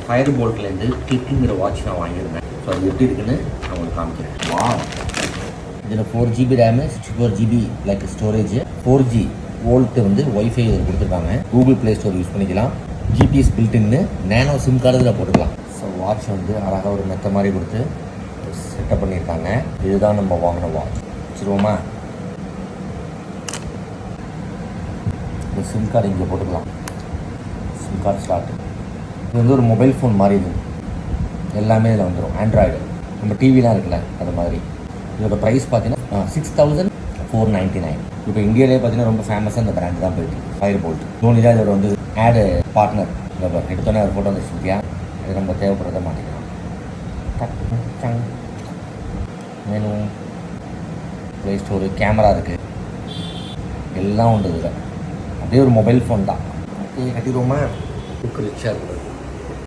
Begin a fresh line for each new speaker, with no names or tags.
Fire போல்ட்லேருந்து கிளிக்குங்கிற watch நான் வாங்கியிருந்தேன். So அது எப்படி இருக்குன்னு நான் உங்களுக்கு காமிக்கிறேன். வா, இதில் 4GB RAM, 64GB like storage, 4G volt வந்து ஒய்ஃபை இதில் கொடுத்துருக்காங்க. கூகுள் ப்ளே ஸ்டோர் யூஸ் பண்ணிக்கலாம். ஜிபிஎஸ் பில்டின்னு நேனோ சிம் கார்டு இதில் போட்டுக்கலாம். ஸோ வாட்ச் வந்து அழகாக ஒரு மெத்த மாதிரி கொடுத்து செட்டப் பண்ணியிருக்காங்க. இதுதான் நம்ம வாங்கின வாட்ச். வச்சுருவோமா? இந்த சிம் கார்டு இங்கே போட்டுக்கலாம். Sim card slot. இது வந்து ஒரு மொபைல் ஃபோன் மாதிரி இது. எல்லாமே இதில் வந்துடும். ஆண்ட்ராய்டு நம்ம டிவிலாம் இருக்குல்ல அது மாதிரி. இதோட ப்ரைஸ் பார்த்தீங்கன்னா 6499. இப்போ இந்தியாவிலே பார்த்தீங்கன்னா ரொம்ப ஃபேமஸாக இந்த பிராண்ட் தான் போயிட்டு ஃபயர் போல்ட். தோனி தான் இதோட வந்து ஆடு பார்ட்னர். இந்த எடுத்தோன்னே ஒரு ஃபோட்டோ வந்துச்சு இல்லையா? இது நம்ம தேவைப்படுறத மாட்டிக்கலாம். மெனு, ப்ளே ஸ்டோரு, கேமரா இருக்குது, எல்லாம் உண்டு இதில். அப்படியே ஒரு மொபைல் ஃபோன் தான். கட்டிடுவோமா? ரிச்சாக இருக்குது.